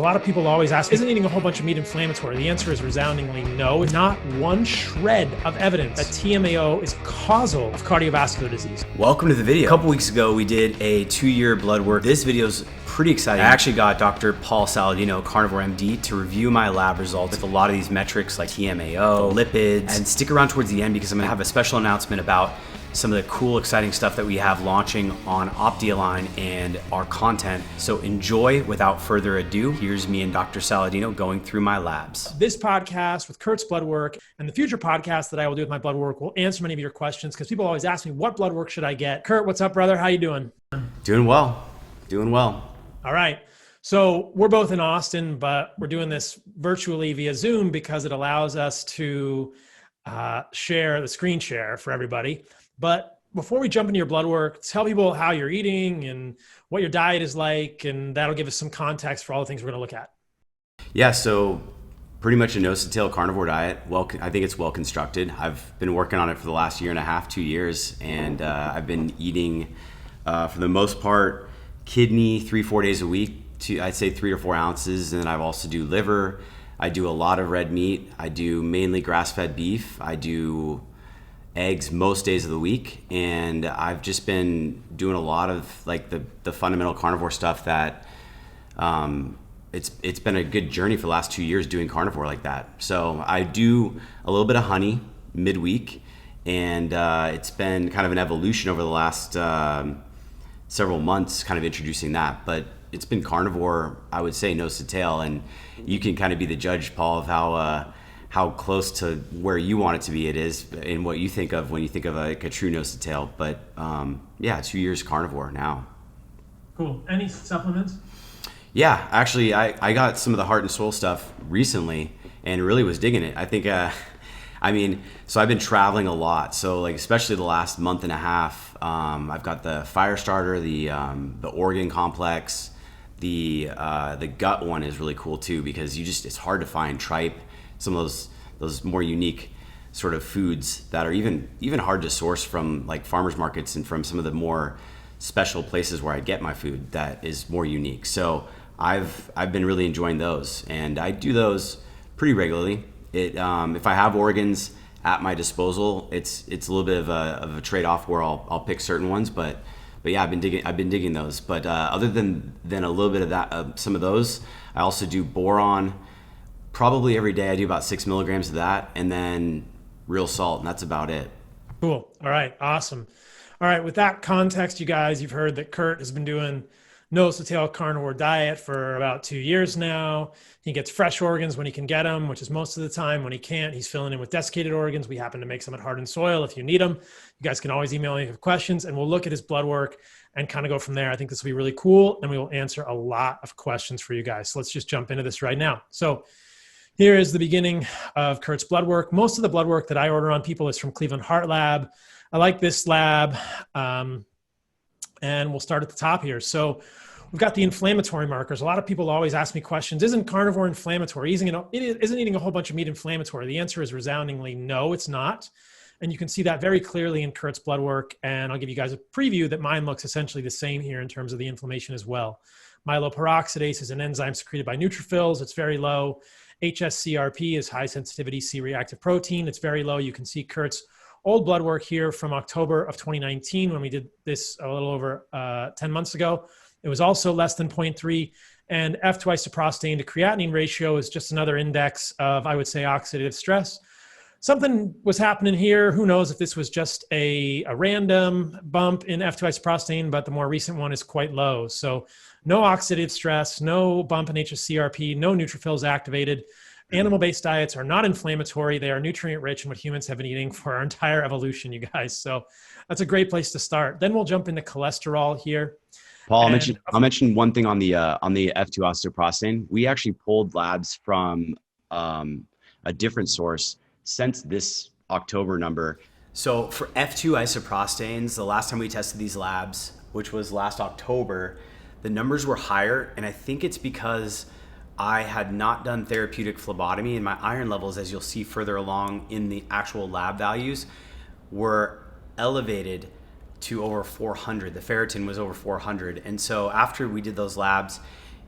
A lot of people always ask, isn't eating a whole bunch of meat inflammatory? The answer is resoundingly no. Not one shred of evidence that TMAO is causal of cardiovascular disease. Welcome to the video. A couple weeks ago, we did a 2-year blood work. This video is pretty exciting. I actually got Dr. Paul Saladino, Carnivore MD, to review my lab results with a lot of these metrics like TMAO, lipids, and stick around towards the end because I'm gonna have a special announcement about some of the cool, exciting stuff that we have launching on Opti-Align and our content. So enjoy. Without further ado, here's me and Dr. Saladino going through my labs. This podcast with Kurt's blood work and the future podcast that I will do with my blood work will answer many of your questions because people always ask me, what blood work should I get? Kurt, what's up, brother? How you doing? Doing well. All right. So we're both in Austin, but we're doing this virtually via Zoom because it allows us to share the screen share for everybody. But before we jump into your blood work, tell people how you're eating and what your diet is like, and that'll give us some context for all the things we're going to look at. Yeah, so pretty much a nose-to-tail carnivore diet. Well, I think it's well constructed. I've been working on it for the last 1.5 to 2 years, and I've been eating, for the most part, kidney 3-4 days a week. I'd say 3 or 4 ounces, and then I also do liver. I do a lot of red meat. I do mainly grass-fed beef. I do eggs most days of the week, and I've just been doing a lot of like the fundamental carnivore stuff that it's been a good journey for the last 2 years doing carnivore like that. So I do a little bit of honey midweek, and it's been kind of an evolution over the last several months, kind of introducing that, but it's been carnivore, I would say, nose to tail, and you can kind of be the judge, Paul, of how close to where you want it to be it is and what you think of when you think of like a true nose to tail. But yeah, 2 years carnivore now. Cool. Any supplements? Yeah, actually, I got some of the heart and soul stuff recently and really was digging it. I think, so I've been traveling a lot. So like, especially the last month and a half, I've got the fire starter, the organ complex, the gut one is really cool too, because it's hard to find tripe, some of those more unique sort of foods that are even hard to source from like farmers markets and from some of the more special places where I get my food that is more unique. So I've been really enjoying those, and I do those pretty regularly. If I have organs at my disposal, it's a little bit of a trade-off where I'll pick certain ones, but yeah, I've been digging those. But other than a little bit of that, some of those, I also do boron. Probably every day I do about 6 milligrams of that, and then real salt, and that's about it. Cool. All right. Awesome. All right. With that context, you guys, you've heard that Kurt has been doing nose to tail carnivore diet for about 2 years now. He gets fresh organs when he can get them, which is most of the time. When he can't, he's filling in with desiccated organs. We happen to make some at Heart and Soil if you need them. You guys can always email me if you have questions, and we'll look at his blood work and kind of go from there. I think this will be really cool, and we will answer a lot of questions for you guys. So let's just jump into this right now. So here is the beginning of Kurt's blood work. Most of the blood work that I order on people is from Cleveland Heart Lab. I like this lab, and we'll start at the top here. So we've got the inflammatory markers. A lot of people always ask me questions. Isn't carnivore inflammatory? Isn't eating a whole bunch of meat inflammatory? The answer is resoundingly no, it's not. And you can see that very clearly in Kurt's blood work. And I'll give you guys a preview that mine looks essentially the same here in terms of the inflammation as well. Myeloperoxidase is an enzyme secreted by neutrophils. It's very low. HSCRP is high sensitivity C-reactive protein. It's very low. You can see Kurt's old blood work here from October of 2019 when we did this a little over 10 months ago. It was also less than 0.3, and F2 isoprostane to creatinine ratio is just another index of, I would say, oxidative stress. Something was happening here. Who knows if this was just a random bump in F2 isoprostane, but the more recent one is quite low. So no oxidative stress, no bump in HSCRP, no neutrophils activated. Animal-based diets are not inflammatory. They are nutrient-rich in what humans have been eating for our entire evolution, you guys. So that's a great place to start. Then we'll jump into cholesterol here. Paul, I'll mention one thing on the F2 isoprostane. We actually pulled labs from a different source since this October number. So for F2 isoprostanes, the last time we tested these labs, which was last October, the numbers were higher, and I think it's because I had not done therapeutic phlebotomy, and my iron levels, as you'll see further along in the actual lab values, were elevated to over 400. The ferritin was over 400. And so after we did those labs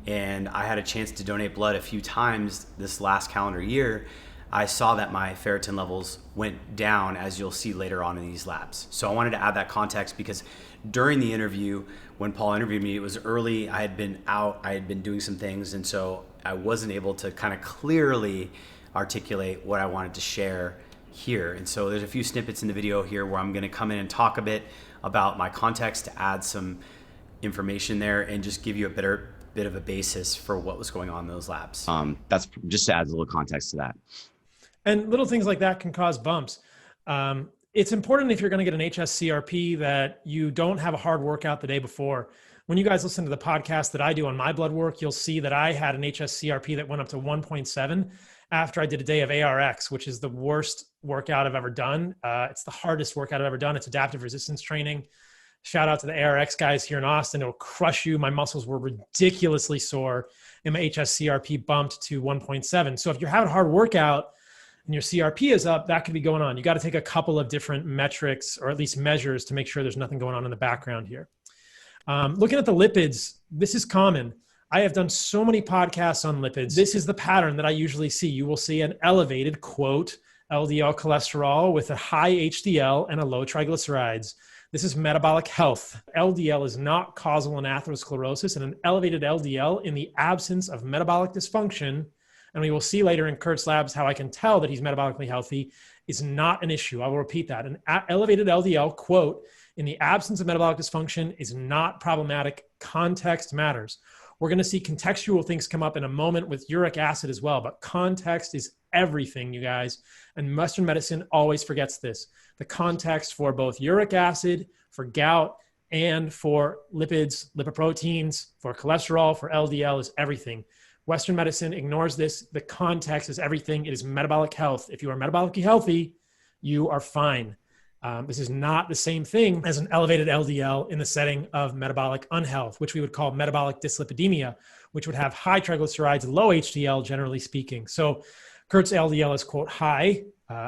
and I had a chance to donate blood a few times this last calendar year, I saw that my ferritin levels went down, as you'll see later on in these labs. So I wanted to add that context because during the interview, when Paul interviewed me, it was early. I had been out, I had been doing some things, and so I wasn't able to kind of clearly articulate what I wanted to share here. And so there's a few snippets in the video here where I'm going to come in and talk a bit about my context to add some information there and just give you a better bit of a basis for what was going on in those labs. That's just to add a little context to that. And little things like that can cause bumps. It's important if you're going to get an HSCRP that you don't have a hard workout the day before. When you guys listen to the podcast that I do on my blood work, you'll see that I had an HSCRP that went up to 1.7 after I did a day of ARX, which is the worst workout I've ever done. It's the hardest workout I've ever done. It's adaptive resistance training. Shout out to the ARX guys here in Austin. It'll crush you. My muscles were ridiculously sore and my HSCRP bumped to 1.7. So if you're having a hard workout and your CRP is up, that could be going on. You got to take a couple of different metrics or at least measures to make sure there's nothing going on in the background here. Looking at the lipids, this is common. I have done so many podcasts on lipids. This is the pattern that I usually see. You will see an elevated, quote, LDL cholesterol with a high HDL and a low triglycerides. This is metabolic health. LDL is not causal in atherosclerosis, and an elevated LDL in the absence of metabolic dysfunction, and we will see later in Kurt's labs how I can tell that he's metabolically healthy, is not an issue. I will repeat that. An elevated LDL, quote, in the absence of metabolic dysfunction is not problematic. Context matters. We're going to see contextual things come up in a moment with uric acid as well, but context is everything, you guys. And Western medicine always forgets this. The context for both uric acid, for gout, and for lipids, lipoproteins, for cholesterol, for LDL is everything. Western medicine ignores this. The context is everything. It is metabolic health. If you are metabolically healthy, you are fine. This is not the same thing as an elevated LDL in the setting of metabolic unhealth, which we would call metabolic dyslipidemia, which would have high triglycerides, low HDL, generally speaking. So Kurt's LDL is, quote, high.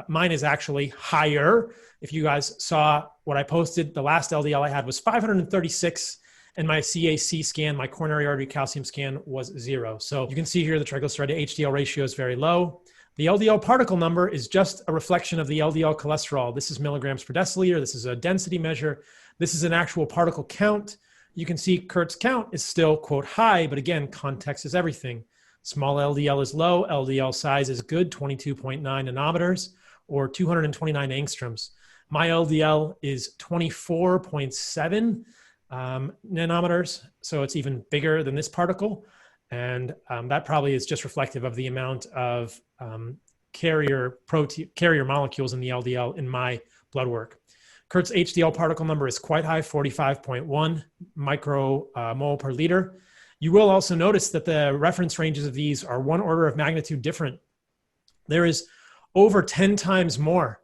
Mine is actually higher. If you guys saw what I posted, the last LDL I had was 536, and my CAC scan, my coronary artery calcium scan, was 0. So you can see here the triglyceride to HDL ratio is very low. The LDL particle number is just a reflection of the LDL cholesterol. This is milligrams per deciliter. This is a density measure. This is an actual particle count. You can see Kurt's count is still, quote, high, but again, context is everything. Small LDL is low. LDL size is good, 22.9 nanometers or 229 angstroms. My LDL is 24.7 nanometers, so it's even bigger than this particle. And that probably is just reflective of the amount of carrier molecules in the LDL in my blood work. Kurt's HDL particle number is quite high, 45.1 micromole per liter. You will also notice that the reference ranges of these are one order of magnitude different. There is over 10 times more.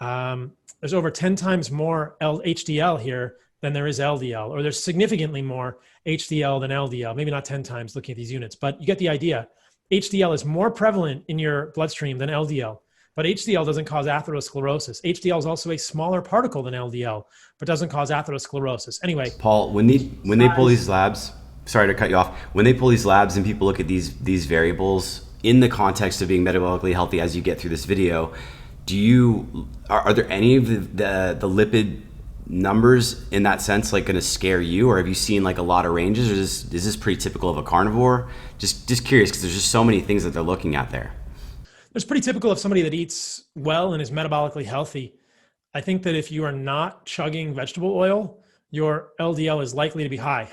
There's over 10 times more HDL here than there is LDL, or there's significantly more HDL than LDL, maybe not 10 times looking at these units, but you get the idea. HDL is more prevalent in your bloodstream than LDL, but HDL doesn't cause atherosclerosis. HDL is also a smaller particle than LDL, but doesn't cause atherosclerosis. Anyway. Paul, when they pull these labs, sorry to cut you off, when they pull these labs and people look at these variables in the context of being metabolically healthy as you get through this video, are there any of the lipid numbers in that sense like going to scare you, or have you seen like a lot of ranges, or is this pretty typical of a carnivore? Just curious, because there's just so many things that they're looking at there. It's pretty typical of somebody that eats well and is metabolically healthy. I think that if you are not chugging vegetable oil, your LDL is likely to be high.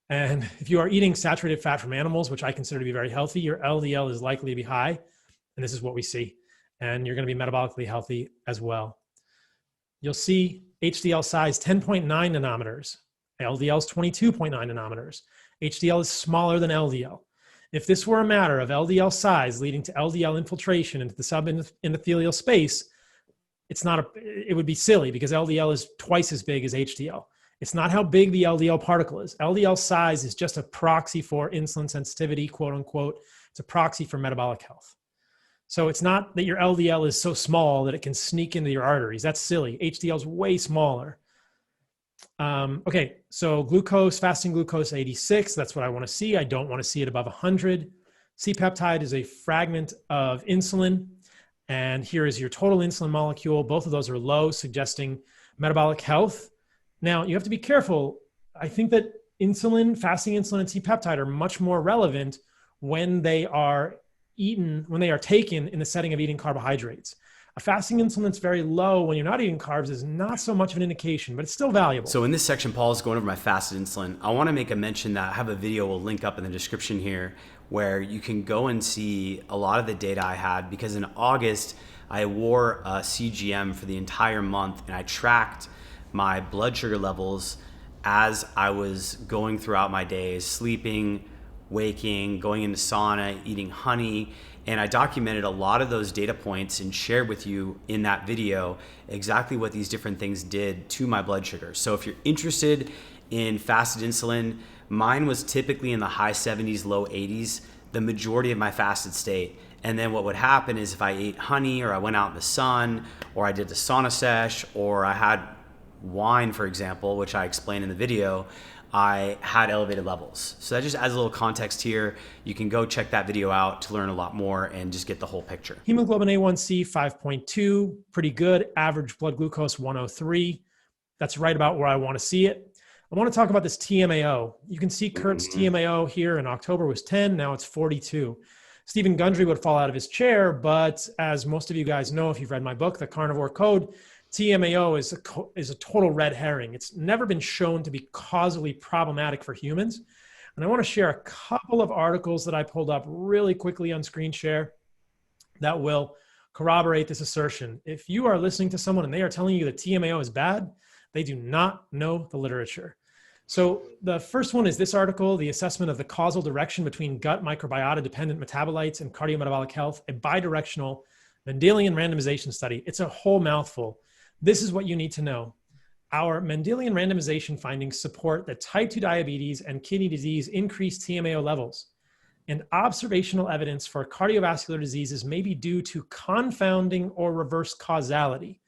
And if you are eating saturated fat from animals, which I consider to be very healthy, your LDL is likely to be high. And this is what we see. And you're going to be metabolically healthy as well. You'll see HDL size 10.9 nanometers. LDL is 22.9 nanometers. HDL is smaller than LDL. If this were a matter of LDL size leading to LDL infiltration into the subendothelial space, it would be silly, because LDL is twice as big as HDL. It's not how big the LDL particle is. LDL size is just a proxy for insulin sensitivity, quote unquote. It's a proxy for metabolic health. So it's not that your LDL is so small that it can sneak into your arteries. That's silly. HDL is way smaller. Okay, so glucose, fasting glucose 86, that's what I want to see. I don't want to see it above 100. C-peptide is a fragment of insulin, and here is your total insulin molecule. Both of those are low, suggesting metabolic health. Now, you have to be careful. I think that insulin, fasting insulin, and C-peptide are much more relevant when they are eaten, when they are taken in the setting of eating carbohydrates. A fasting insulin that's very low when you're not eating carbs is not so much of an indication, but it's still valuable. So in this section, Paul is going over my fasted insulin. I want to make a mention that I have a video we'll link up in the description here where you can go and see a lot of the data I had, because in August, I wore a CGM for the entire month and I tracked my blood sugar levels as I was going throughout my days, sleeping, waking, going into sauna, eating honey. And I documented a lot of those data points and shared with you in that video exactly what these different things did to my blood sugar. So if you're interested in fasted insulin, mine was typically in the high 70s, low 80s, the majority of my fasted state. And then what would happen is if I ate honey or I went out in the sun or I did the sauna sesh or I had wine, for example, which I explained in the video, I had elevated levels. So that just adds a little context here. You can go check that video out to learn a lot more and just get the whole picture. Hemoglobin A1C 5.2, pretty good. Average blood glucose 103. That's right about where I want to see it. I want to talk about this TMAO. You can see Kurt's TMAO here in October was 10, now it's 42. Stephen Gundry would fall out of his chair, but as most of you guys know, if you've read my book, The Carnivore Code, TMAO is a total red herring. It's never been shown to be causally problematic for humans. And I want to share a couple of articles that I pulled up really quickly on screen share that will corroborate this assertion. If you are listening to someone and they are telling you that TMAO is bad, they do not know the literature. So the first one is this article, The Assessment of the Causal Direction Between Gut Microbiota-Dependent Metabolites and Cardiometabolic Health, a Bidirectional Mendelian Randomization Study. It's a whole mouthful. This is what you need to know. Our Mendelian randomization findings support that type 2 diabetes and kidney disease increase TMAO levels, and observational evidence for cardiovascular diseases may be due to confounding or reverse causality.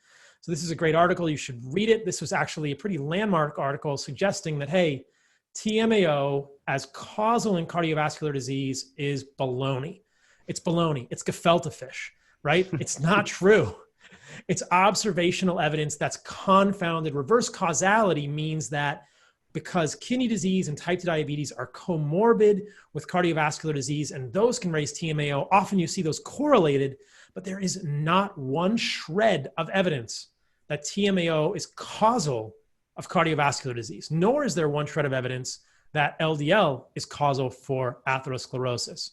So this is a great article. You should read it. This was actually a pretty landmark article suggesting that, hey, TMAO as causal in cardiovascular disease is baloney. It's baloney. It's gefilte fish, right? It's not true. It's observational evidence that's confounded. Reverse causality means that because kidney disease and type 2 diabetes are comorbid with cardiovascular disease, and those can raise TMAO, often you see those correlated, but there is not one shred of evidence that TMAO is causal of cardiovascular disease, nor is there one shred of evidence that LDL is causal for atherosclerosis.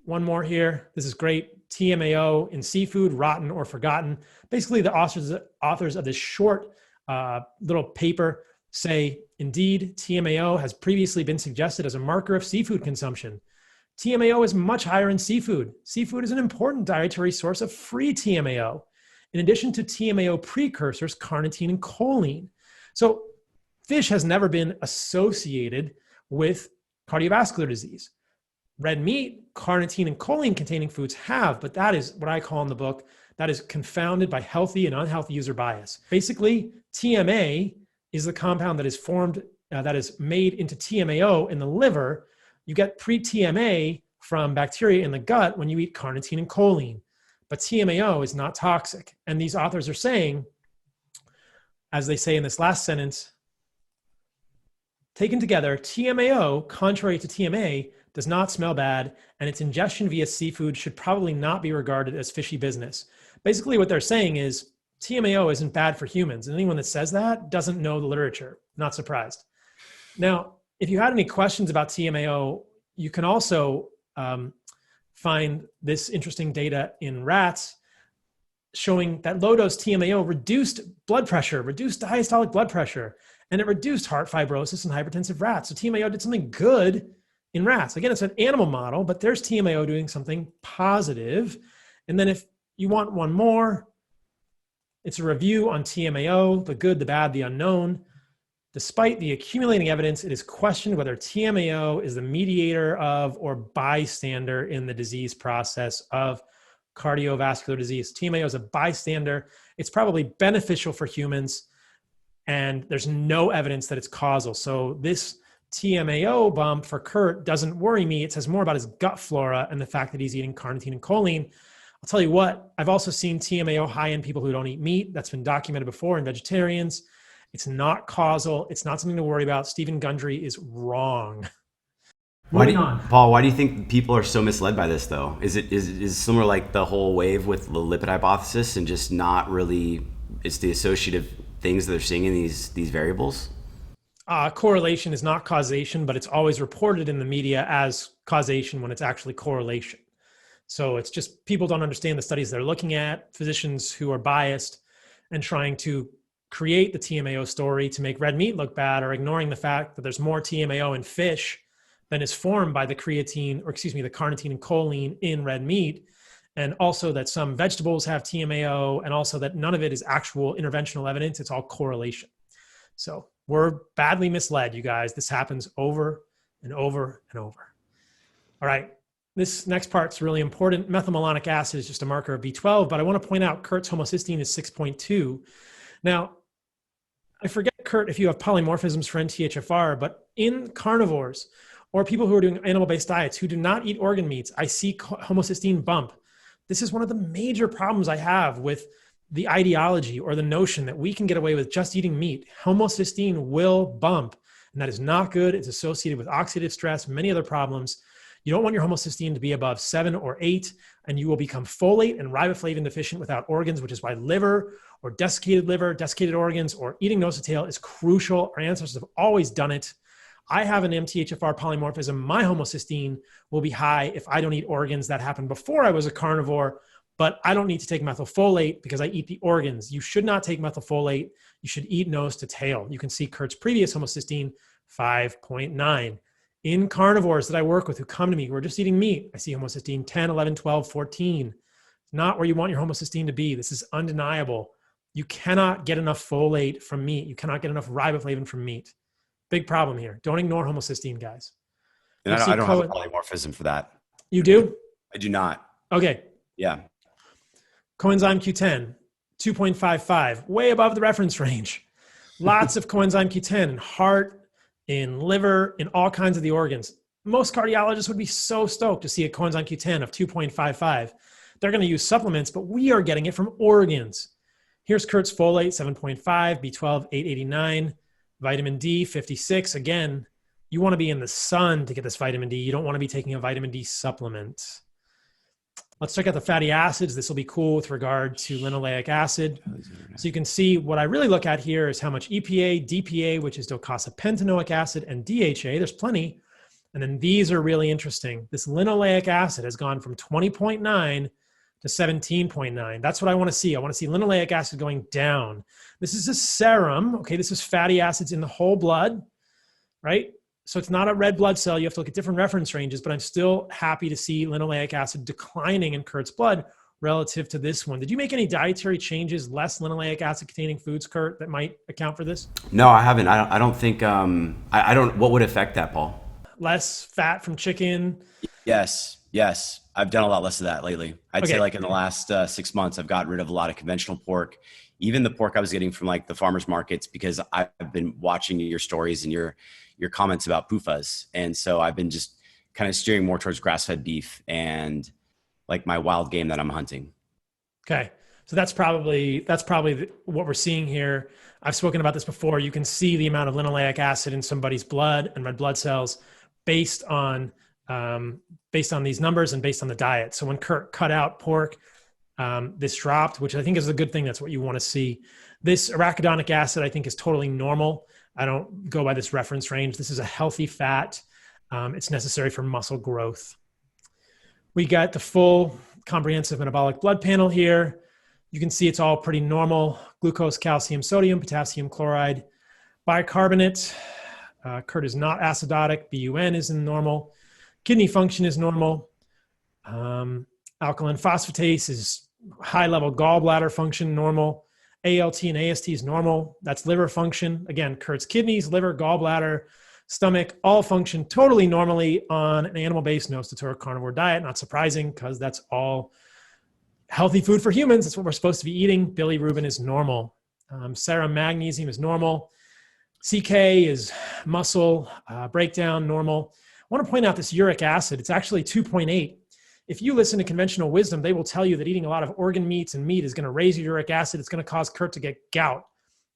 One more here. This is great. TMAO in seafood, rotten or forgotten. Basically, the authors of this short little paper say, indeed, TMAO has previously been suggested as a marker of seafood consumption. TMAO is much higher in seafood. Seafood is an important dietary source of free TMAO, in addition to TMAO precursors, carnitine and choline. So fish has never been associated with cardiovascular disease. Red meat, carnitine, and choline containing foods have, but that is what I call in the book, that is confounded by healthy and unhealthy user bias. Basically, TMA is the compound that is formed, that is made into TMAO in the liver. You get pre-TMA from bacteria in the gut when you eat carnitine and choline. But TMAO is not toxic. And these authors are saying, as they say in this last sentence, taken together, TMAO, contrary to TMA, does not smell bad, and its ingestion via seafood should probably not be regarded as fishy business. Basically, what they're saying is TMAO isn't bad for humans, and anyone that says that doesn't know the literature. Not surprised. Now, if you had any questions about TMAO, you can also find this interesting data in rats showing that low-dose TMAO reduced blood pressure, reduced diastolic blood pressure, and it reduced heart fibrosis in hypertensive rats. So TMAO did something good in rats. Again, it's an animal model, but there's TMAO doing something positive. And then if you want one more, it's a review on TMAO, the good, the bad, the unknown. Despite the accumulating evidence, it is questioned whether TMAO is the mediator of or bystander in the disease process of cardiovascular disease. TMAO is a bystander. It's probably beneficial for humans. and there's no evidence that it's causal. So this TMAO bump for Kurt doesn't worry me. It says more about his gut flora and the fact that he's eating carnitine and choline. I'll tell you what, I've also seen TMAO high in people who don't eat meat. That's been documented before in vegetarians. It's not causal. It's not something to worry about. Stephen Gundry is wrong. Paul, why do you think people are so misled by this, though? Is it similar like the whole wave with the lipid hypothesis and just not really, it's the associative things that they're seeing in these variables? Correlation is not causation, but it's always reported in the media as causation when it's actually correlation. So it's just people don't understand the studies they're looking at, physicians who are biased and trying to create the TMAO story to make red meat look bad, or ignoring the fact that there's more TMAO in fish than is formed by the carnitine and choline in red meat. And also that some vegetables have TMAO, and also that none of it is actual interventional evidence. It's all correlation. So we're badly misled, you guys. This happens over and over and over. All right. This next part's really important. Methylmalonic acid is just a marker of B12, but I want to point out Kurt's homocysteine is 6.2. Now, I forget, Kurt, if you have polymorphisms for NTHFR, but in carnivores or people who are doing animal-based diets who do not eat organ meats, I see homocysteine bump. This is one of the major problems I have with the ideology or the notion that we can get away with just eating meat. Homocysteine will bump, and that is not good. It's associated with oxidative stress, many other problems. You don't want your homocysteine to be above 7 or 8, and you will become folate and riboflavin deficient without organs, which is why liver, desiccated organs, or eating nose to tail is crucial. Our ancestors have always done it. I have an MTHFR polymorphism. My homocysteine will be high if I don't eat organs. That happened before I was a carnivore, but I don't need to take methylfolate because I eat the organs. You should not take methylfolate. You should eat nose to tail. You can see Kurt's previous homocysteine, 5.9. In carnivores that I work with who come to me who are just eating meat, I see homocysteine 10, 11, 12, 14. Not where you want your homocysteine to be. This is undeniable. You cannot get enough folate from meat. You cannot get enough riboflavin from meat. Big problem here. Don't ignore homocysteine, guys. And I don't have a polymorphism for that. You do? I do not. Okay. Yeah. Coenzyme Q10, 2.55, way above the reference range. Lots of coenzyme Q10 in heart, in liver, in all kinds of the organs. Most cardiologists would be so stoked to see a coenzyme Q10 of 2.55. They're going to use supplements, but we are getting it from organs. Here's Kurt's folate, 7.5, B12, 889, vitamin D, 56. Again, you want to be in the sun to get this vitamin D. You don't want to be taking a vitamin D supplement. Let's check out the fatty acids. This will be cool with regard to linoleic acid. So you can see what I really look at here is how much EPA, DPA, which is docosapentanoic acid, and DHA. There's plenty. And then these are really interesting. This linoleic acid has gone from 20.9 to 17.9. That's what I want to see. I want to see linoleic acid going down. This is a serum. Okay, this is fatty acids in the whole blood, right? So it's not a red blood cell. You have to look at different reference ranges, but I'm still happy to see linoleic acid declining in Kurt's blood relative to this one. Did you make any dietary changes, less linoleic acid containing foods, Kurt, that might account for this? No, I haven't. I don't think, I don't, what would affect that, Paul? Less fat from chicken? Yes. I've done a lot less of that lately. I'd say like in the last 6 months, I've gotten rid of a lot of conventional pork, even the pork I was getting from like the farmers markets, because I've been watching your stories and your comments about PUFAs. And so I've been just kind of steering more towards grass-fed beef and like my wild game that I'm hunting. Okay. So that's probably what we're seeing here. I've spoken about this before. You can see the amount of linoleic acid in somebody's blood and red blood cells based on these numbers and based on the diet. So when Kurt cut out pork, this dropped, which I think is a good thing. That's what you want to see. This arachidonic acid, I think, is totally normal. I don't go by this reference range. This is a healthy fat. It's necessary for muscle growth. We got the full comprehensive metabolic blood panel here. You can see it's all pretty normal. Glucose, calcium, sodium, potassium chloride, bicarbonate. Kurt is not acidotic. BUN is in normal. Kidney function is normal. Alkaline phosphatase is high level gallbladder function, normal. ALT and AST is normal. That's liver function. Again, Kurt's kidneys, liver, gallbladder, stomach, all function totally normally on an animal-based nose-to-tail carnivore diet. Not surprising because that's all healthy food for humans. That's what we're supposed to be eating. Bilirubin is normal. Serum magnesium is normal. CK is muscle breakdown, normal. I want to point out this uric acid. It's actually 2.8. If you listen to conventional wisdom, they will tell you that eating a lot of organ meats and meat is going to raise your uric acid. It's going to cause Kurt to get gout.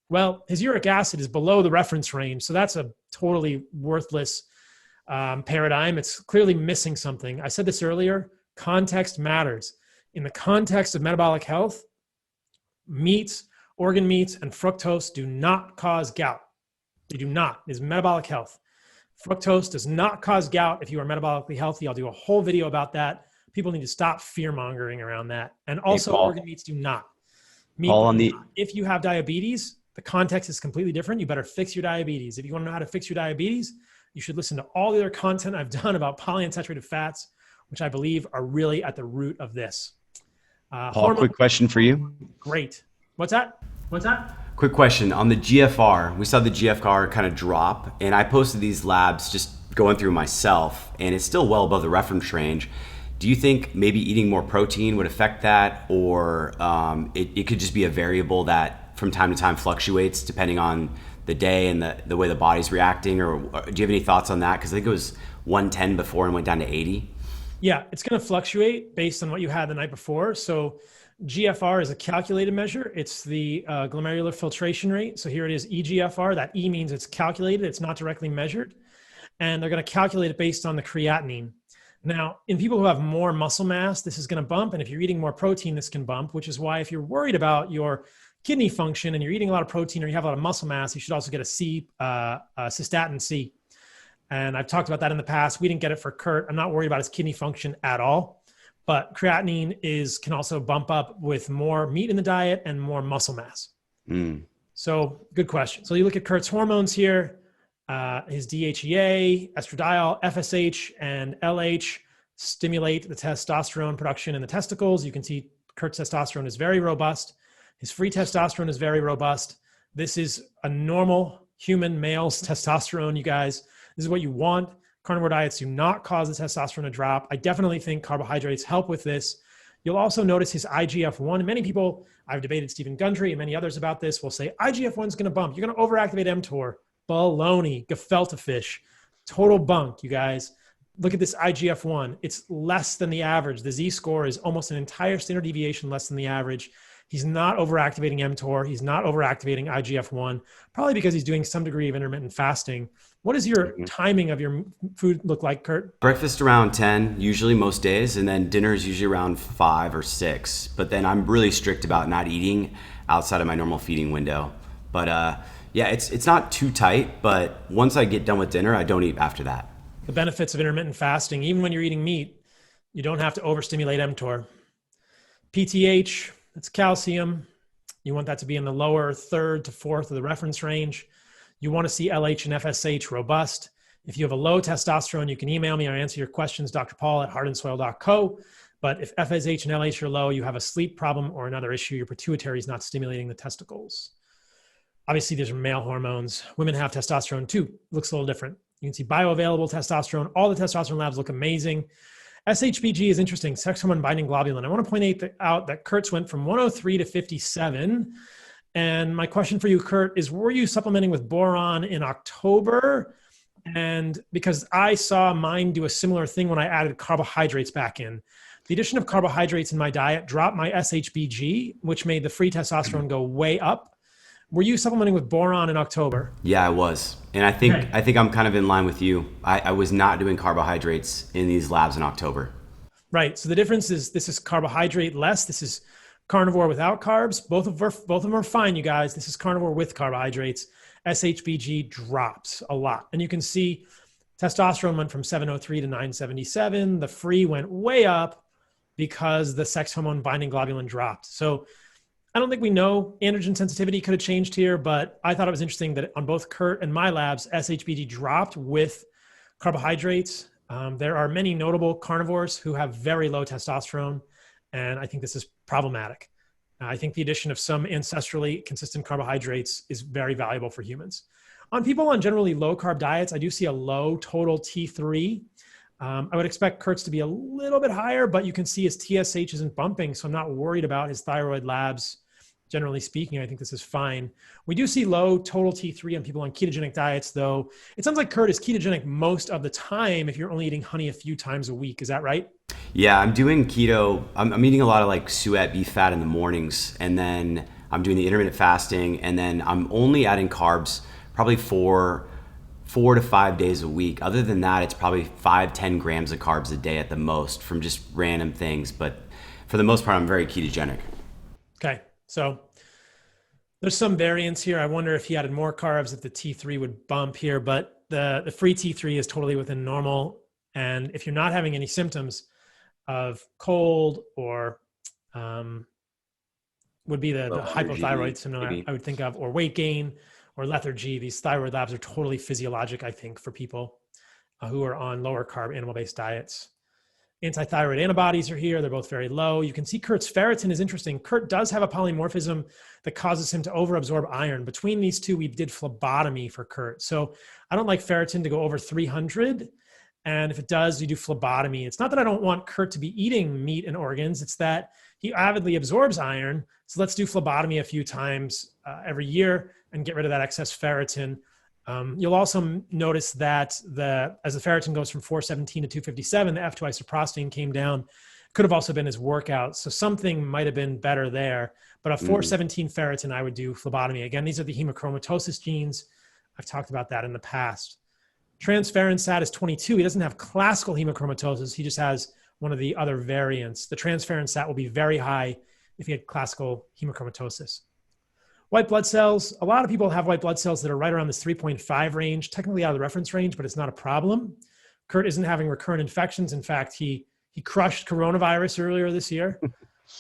Well, his uric acid is below the reference range, so that's a totally worthless paradigm. It's clearly missing something. I said this earlier, context matters. In the context of metabolic health, meats, organ meats, and fructose do not cause gout. They do not. It's metabolic health. Fructose does not cause gout if you are metabolically healthy. I'll do a whole video about that. People need to stop fear-mongering around that. And also, organ meats do not. If you have diabetes, the context is completely different. You better fix your diabetes. If you want to know how to fix your diabetes, you should listen to all the other content I've done about polyunsaturated fats, which I believe are really at the root of this. Paul, quick question for you. Great. What's that? Quick question on the GFR. We saw the GFR kind of drop, and I posted these labs just going through myself, and it's still well above the reference range. Do you think maybe eating more protein would affect that, or it could just be a variable that from time to time fluctuates depending on the day and the way the body's reacting? Or do you have any thoughts on that? Because I think it was 110 before and went down to 80. Yeah, it's going to fluctuate based on what you had the night before. So GFR is a calculated measure. It's the glomerular filtration rate. So here it is, eGFR. That E means it's calculated. It's not directly measured. And they're going to calculate it based on the creatinine. Now, in people who have more muscle mass, this is going to bump. And if you're eating more protein, this can bump, which is why if you're worried about your kidney function and you're eating a lot of protein or you have a lot of muscle mass, you should also get a cystatin C. And I've talked about that in the past. We didn't get it for Kurt. I'm not worried about his kidney function at all. But creatinine can also bump up with more meat in the diet and more muscle mass. So good question. So you look at Kurt's hormones here. His DHEA, estradiol, FSH, and LH stimulate the testosterone production in the testicles. You can see Kurt's testosterone is very robust. His free testosterone is very robust. This is a normal human male's testosterone, you guys. This is what you want. Carnivore diets do not cause the testosterone to drop. I definitely think carbohydrates help with this. You'll also notice his IGF-1. Many people, I've debated Stephen Gundry and many others about this, will say IGF-1 is going to bump. You're going to overactivate mTOR. Baloney, gefilte fish, total bunk, you guys. Look at this IGF-1. It's less than the average. The Z-score is almost an entire standard deviation less than the average. He's not overactivating mTOR. He's not overactivating IGF-1, probably because he's doing some degree of intermittent fasting. What does your timing of your food look like, Kurt? Breakfast around 10, usually most days, and then dinner is usually around 5 or 6. But then I'm really strict about not eating outside of my normal feeding window. But yeah, it's not too tight, but once I get done with dinner, I don't eat after that. The benefits of intermittent fasting, even when you're eating meat, you don't have to overstimulate mTOR. PTH, that's calcium. You want that to be in the lower third to fourth of the reference range. You want to see LH and FSH robust. If you have a low testosterone, you can email me or answer your questions, drpaul@heartandsoil.co. But if FSH and LH are low, you have a sleep problem or another issue. Your pituitary is not stimulating the testicles. Obviously, these are male hormones. Women have testosterone too. Looks a little different. You can see bioavailable testosterone. All the testosterone labs look amazing. SHBG is interesting, sex hormone binding globulin. I want to point out that Kurt's went from 103 to 57. And my question for you, Kurt, is were you supplementing with boron in October? And because I saw mine do a similar thing when I added carbohydrates back in. The addition of carbohydrates in my diet dropped my SHBG, which made the free testosterone go way up. Were you supplementing with boron in October? Yeah, I was. And I think I'm kind of in line with you. I was not doing carbohydrates in these labs in October. Right. So the difference is this is carbohydrate less. This is carnivore without carbs. Both of them are fine, you guys. This is carnivore with carbohydrates. SHBG drops a lot. And you can see testosterone went from 703 to 977. The free went way up because the sex hormone binding globulin dropped. So I don't think we know androgen sensitivity could have changed here, but I thought it was interesting that on both Kurt and my labs, SHBG dropped with carbohydrates. There are many notable carnivores who have very low testosterone, and I think this is problematic. I think the addition of some ancestrally consistent carbohydrates is very valuable for humans. On people on generally low-carb diets, I do see a low total T3. I would expect Kurt's to be a little bit higher, but you can see his TSH isn't bumping, so I'm not worried about his thyroid labs generally speaking, I think this is fine. We do see low total T3 on people on ketogenic diets, though. It sounds like Kurt is ketogenic most of the time if you're only eating honey a few times a week. Is that right? Yeah, I'm doing keto. I'm eating a lot of like suet beef fat in the mornings, and then I'm doing the intermittent fasting, and then I'm only adding carbs probably 4 to 5 days a week. Other than that, it's probably 5-10 grams of carbs a day at the most from just random things. But for the most part, I'm very ketogenic. Okay, so there's some variance here. I wonder if he added more carbs, if the T3 would bump here, but the free T3 is totally within normal. And if you're not having any symptoms of cold or would be the hypothyroid symptom I would think of, or weight gain or lethargy, these thyroid labs are totally physiologic, I think, for people who are on lower carb animal-based diets. Antithyroid antibodies are here. They're both very low. You can see Kurt's ferritin is interesting. Kurt does have a polymorphism that causes him to overabsorb iron. Between these two, we did phlebotomy for Kurt. So I don't like ferritin to go over 300. And if it does, you do phlebotomy. It's not that I don't want Kurt to be eating meat and organs. It's that he avidly absorbs iron. So let's do phlebotomy a few times every year and get rid of that excess ferritin. You'll also notice that as the ferritin goes from 417 to 257, the F2 isoprostane came down. Could have also been his workout. So something might have been better there. But a 417 ferritin, I would do phlebotomy. Again, these are the hemochromatosis genes. I've talked about that in the past. Transferrin SAT is 22. He doesn't have classical hemochromatosis. He just has one of the other variants. The transferrin SAT will be very high if he had classical hemochromatosis. White blood cells, a lot of people have white blood cells that are right around this 3.5 range, technically out of the reference range, but it's not a problem. Kurt isn't having recurrent infections. In fact, he crushed coronavirus earlier this year. You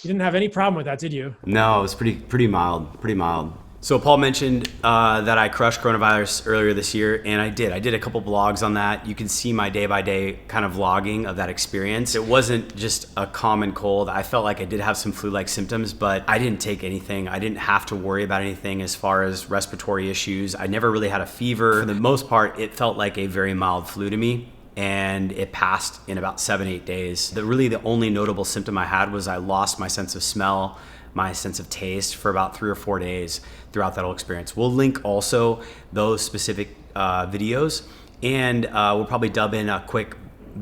didn't have any problem with that, did you? No, it was pretty mild. So Paul mentioned that I crushed coronavirus earlier this year, and I did. I did a couple blogs on that. You can see my day-by-day kind of vlogging of that experience. It wasn't just a common cold. I felt like I did have some flu-like symptoms, but I didn't take anything. I didn't have to worry about anything as far as respiratory issues. I never really had a fever. For the most part, it felt like a very mild flu to me, and it passed in about 7-8 days. The only notable symptom I had was I lost my sense of smell, my sense of taste for about 3 or 4 days throughout that whole experience. We'll link also those specific videos, and we'll probably dub in a quick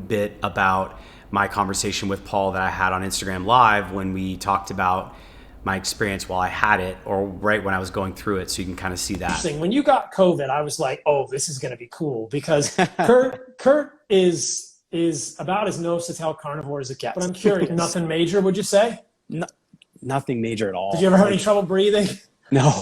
bit about my conversation with Paul that I had on Instagram Live when we talked about my experience while I had it, or right when I was going through it, so you can kind of see that. When you got COVID, I was like, oh, this is going to be cool, because Kurt is about as nose-to-tail carnivore as it gets. But I'm curious, nothing major, would you say? No, nothing major at all. Did you ever have any trouble breathing? No.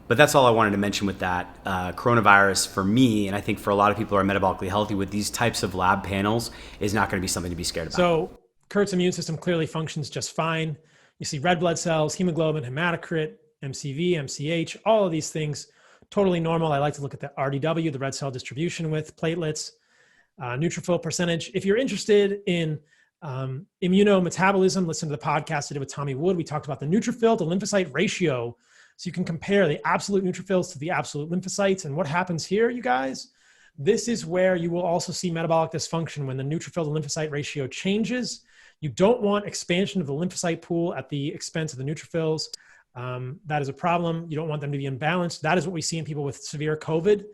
But that's all I wanted to mention with that. Coronavirus for me, and I think for a lot of people who are metabolically healthy with these types of lab panels, is not going to be something to be scared about. So Kurt's immune system clearly functions just fine. You see red blood cells, hemoglobin, hematocrit, MCV, MCH, all of these things, totally normal. I like to look at the RDW, the red cell distribution with platelets, neutrophil percentage. If you're interested in immunometabolism, listen to the podcast I did with Tommy Wood. We talked about the neutrophil to lymphocyte ratio. So you can compare the absolute neutrophils to the absolute lymphocytes. And what happens here, you guys? This is where you will also see metabolic dysfunction when the neutrophil to lymphocyte ratio changes. You don't want expansion of the lymphocyte pool at the expense of the neutrophils. That is a problem. You don't want them to be imbalanced. That is what we see in people with severe COVID.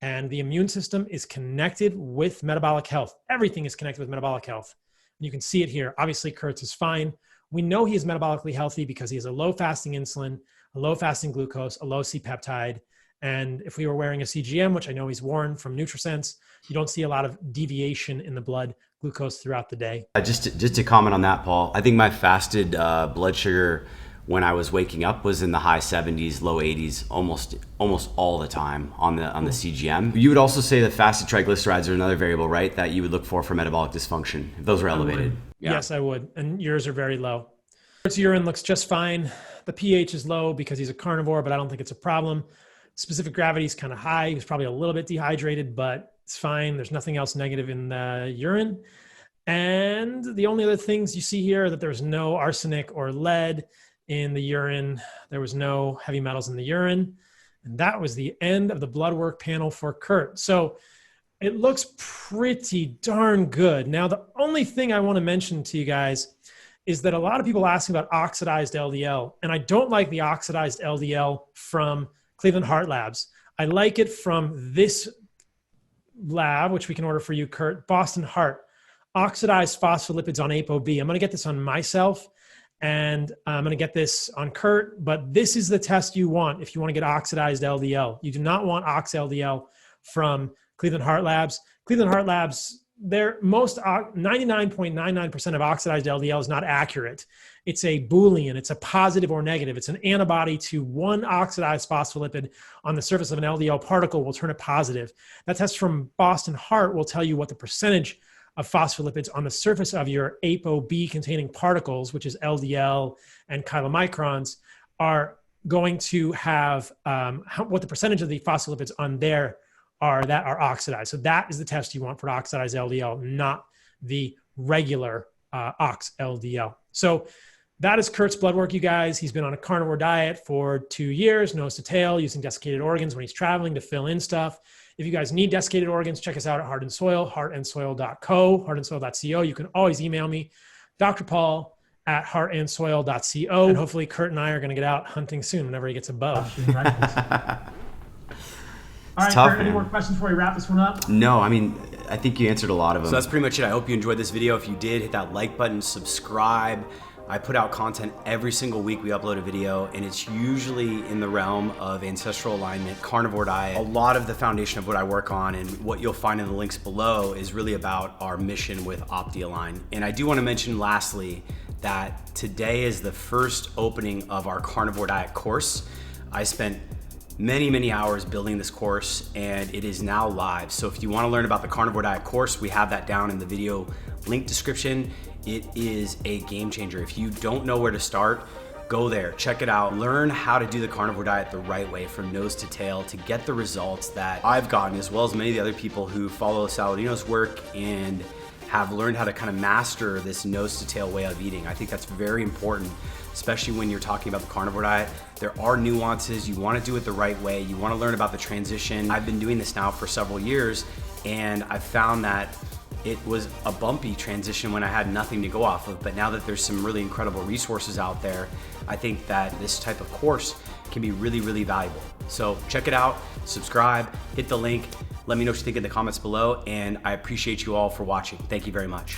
And the immune system is connected with metabolic health. Everything is connected with metabolic health. And you can see it here. Obviously, Kurt's is fine. We know he is metabolically healthy because he has a low fasting insulin, a low fasting glucose, a low C-peptide. And if we were wearing a CGM, which I know he's worn from NutriSense, you don't see a lot of deviation in the blood glucose throughout the day. Just to comment on that, Paul, I think my fasted blood sugar when I was waking up was in the high 70s, low 80s, almost all the time on the CGM. You would also say that fasted triglycerides are another variable, right? That you would look for metabolic dysfunction if those were elevated. Yeah. Yes, I would. And yours are very low. His urine looks just fine. The pH is low because he's a carnivore, but I don't think it's a problem. Specific gravity is kind of high. He was probably a little bit dehydrated, but it's fine. There's nothing else negative in the urine. And the only other things you see here are that there's no arsenic or lead in the urine. There was no heavy metals in the urine. And that was the end of the blood work panel for Kurt. So it looks pretty darn good. Now, the only thing I want to mention to you guys is that a lot of people ask about oxidized LDL, and I don't like the oxidized LDL from Cleveland Heart Labs. I like it from this lab, which we can order for you, Kurt, Boston Heart, oxidized phospholipids on ApoB. I'm going to get this on myself, and I'm going to get this on Kurt, but this is the test you want if you want to get oxidized LDL. You do not want ox LDL from Cleveland Heart Labs. Cleveland Heart Labs, their most 99.99% of oxidized LDL is not accurate. It's a Boolean. It's a positive or negative. It's an antibody to one oxidized phospholipid on the surface of an LDL particle will turn it positive. That test from Boston Heart will tell you what the percentage of phospholipids on the surface of your ApoB containing particles, which is LDL and chylomicrons, are going to have what the percentage of the phospholipids on there are that are oxidized. So that is the test you want for oxidized LDL, not the regular ox LDL. So that is Kurt's blood work, you guys. He's been on a carnivore diet for 2 years, nose to tail, using desiccated organs when he's traveling to fill in stuff. If you guys need desiccated organs, check us out at Heart and Soil, heartandsoil.co, heartandsoil.co. You can always email me, Dr. Paul at heartandsoil.co. And hopefully Kurt and I are going to get out hunting soon whenever he gets a bow. All right, tough, Kurt, any more questions before we wrap this one up? No, I mean, I think you answered a lot of them. So that's pretty much it. I hope you enjoyed this video. If you did, hit that like button, subscribe. I put out content every single week. We upload a video, and it's usually in the realm of ancestral alignment, carnivore diet. A lot of the foundation of what I work on and what you'll find in the links below is really about our mission with OptiAlign. And I do want to mention lastly that today is the first opening of our carnivore diet course. I spent many hours building this course, and it is now live. So if you want to learn about the carnivore diet course, we have that down in the video link description. It is a game changer. If you don't know where to start, go there, check it out, learn how to do the carnivore diet the right way from nose to tail to get the results that I've gotten, as well as many of the other people who follow Saladino's work and have learned how to kind of master this nose to tail way of eating. I think that's very important, especially when you're talking about the carnivore diet. There are nuances. You want to do it the right way. You want to learn about the transition. I've been doing this now for several years, and I've found that it was a bumpy transition when I had nothing to go off of. But now that there's some really incredible resources out there, I think that this type of course can be really valuable. So check it out, subscribe, hit the link. Let me know what you think in the comments below, and I appreciate you all for watching. Thank you very much.